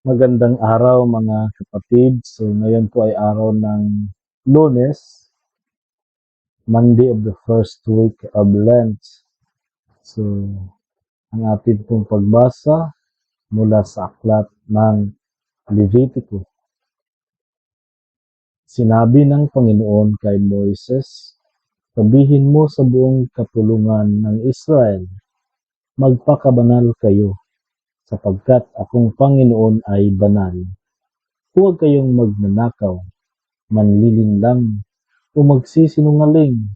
Magandang araw mga kapatid. So ngayon po ay araw ng Lunes, Monday of the first week of Lent. So ang atin pong pagbasa mula sa aklat ng Levitico. Sinabi ng Panginoon kay Moises, sabihin mo sa buong kapulungan ng Israel, magpakabanal kayo, sapagkat akong Panginoon ay banal. Huwag kayong magnanakaw, manlilinlang, o magsisinungaling.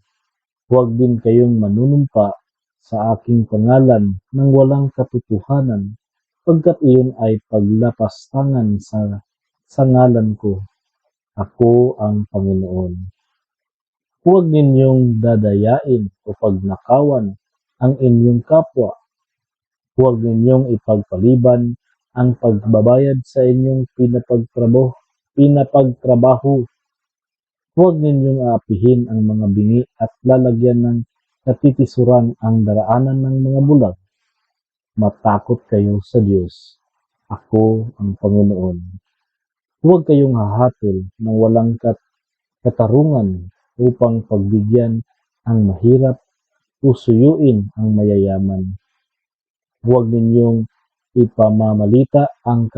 Huwag din kayong manunumpa sa aking pangalan ng walang katotohanan, pagkat iyon ay paglapastangan sa ngalan ko. Ako ang Panginoon. Huwag ninyong dadayain o pagnakawan ang inyong kapwa. Huwag ninyong ipagpaliban ang pagbabayad sa inyong pinapagtrabaho. Huwag ninyong aapihin ang mga bingi at lalagyan ng katitisuran ang daraanan ng mga bulag. Matakot kayo sa Diyos. Ako ang Panginoon. Huwag kayong hahatol ng walang katarungan upang pagbigyan ang mahirap o suyuin ang mayayaman. Huwag ninyong ipamamalita ang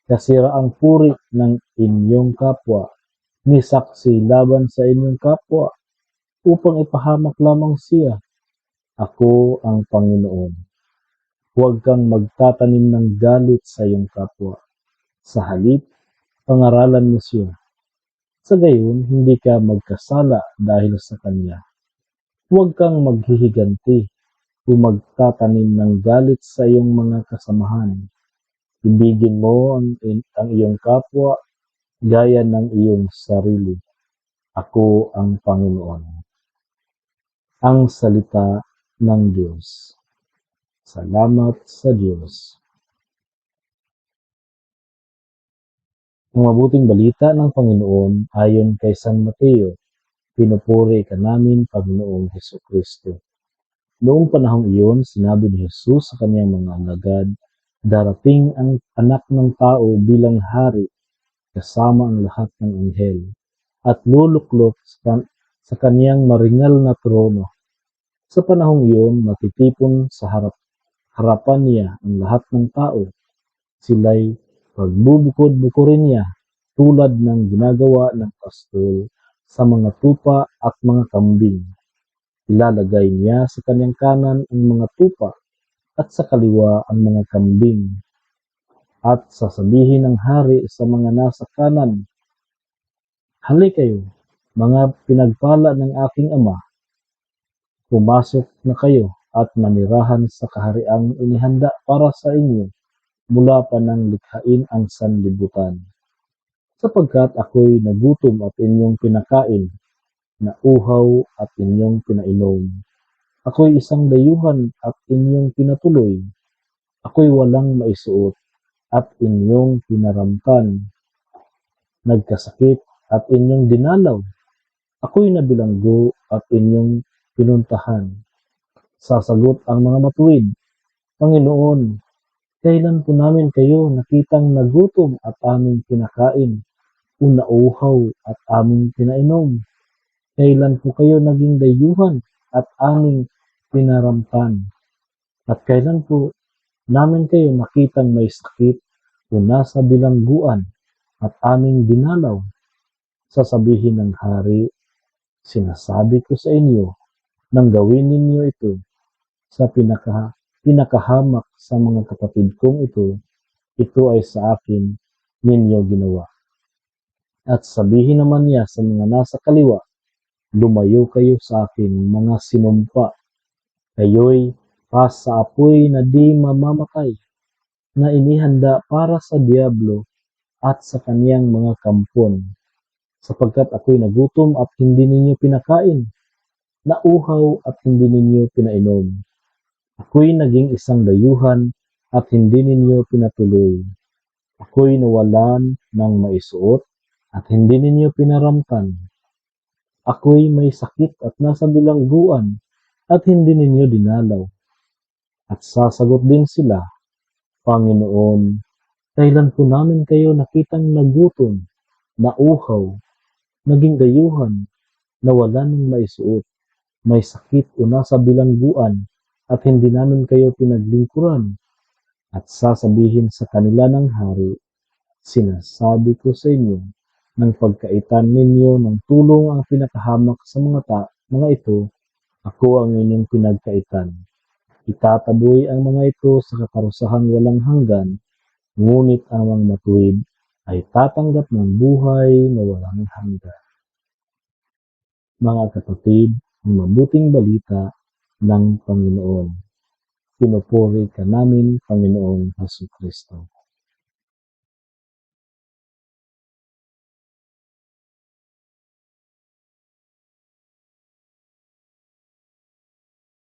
kasiraang puri ng inyong kapwa, ni saksi laban sa inyong kapwa, upang ipahamak lamang siya. Ako ang Panginoon. Huwag kang magtatanim ng galit sa iyong kapwa. Sa halip, pangaralan mo siya. Sa gayon, hindi ka magkasala dahil sa kanya. Huwag kang maghihiganti o magtatanim ng galit sa iyong mga kasamahan. Ibigin mo ang iyong kapwa gaya ng iyong sarili. Ako ang Panginoon. Ang salita ng Diyos. Salamat sa Diyos. Ang mabuting balita ng Panginoon ayon kay San Mateo. Pinupuri ka namin, Panginoong Hesukristo. Noong panahong iyon, sinabi ni Jesus sa kanyang mga alagad, darating ang anak ng tao bilang hari, kasama ang lahat ng anghel, at luluklok sa kaniyang maringal na trono. Sa panahong iyon, matitipon sa harapan niya ang lahat ng tao. Sila'y pagbubukod-bukurin niya tulad ng ginagawa ng pastol sa mga tupa at mga kambing. Ilalagay niya sa kanyang kanan ang mga tupa at sa kaliwa ang mga kambing. At sasabihin ng hari sa mga nasa kanan, hali kayo, mga pinagpala ng aking ama. Pumasok na kayo at manirahan sa kahariang inihanda para sa inyo mula pa nang likhain ang sanlibutan. Sapagkat ako'y nagutom at inyong pinakain, nauhaw at inyong pinainom. Ako'y isang dayuhan at inyong pinatuloy. Ako'y walang maisuot at inyong pinaramtan. Nagkasakit at inyong dinalaw. Ako'y nabilanggo at inyong pinuntahan. Sasagot ang mga matuwid, Panginoon, kailan po namin kayo nakitang nagutom at aming pinakain, o nauhaw at aming pinainom? Kailan po kayo naging dayuhan at aming pinaramtan? At kailan po namin kayo nakitang may sakit o nasa bilangguan at aming dinalaw? Sasabihin ng hari, sinasabi ko sa inyo, nang gawin ninyo ito sa pinakahamak sa mga kapatid kong ito ay sa akin ninyo ginawa. At sabihin naman niya sa mga nasa kaliwa, lumayo kayo sa akin, mga sinumpa. Kayo'y sa apoy na di mamamatay, na inihanda para sa diablo at sa kaniyang mga kampon. Sapagkat ako'y nagutom at hindi ninyo pinakain, nauhaw at hindi ninyo pinainom. Ako'y naging isang dayuhan at hindi ninyo pinatuloy. Ako'y nawalan ng maisuot at hindi ninyo pinaramtan. Ako'y may sakit at nasa bilangguan at hindi ninyo dinalaw. At sasagot din sila, Panginoon, Kailan po namin kayo nakitang nagutom, nauhaw, naging dayuhan, nawalan ng maisuot, may sakit o nasa bilangguan, at hindi namin kayo pinaglingkuran? At sasabihin sa kanila ng hari, sinasabi ko sa inyo, ng pagkaitan ninyo ng tulong ang pinakahamak sa mga ito, ako ang inyong pinagkaitan. Itataboy ang mga ito sa kaparusahang walang hanggan, ngunit ang mga matuwid ay tatanggap ng buhay na walang hanggan. Mga kapatid, ang mabuting balita ng Panginoon. Pinupuri ka namin, Panginoong Hesus Kristo.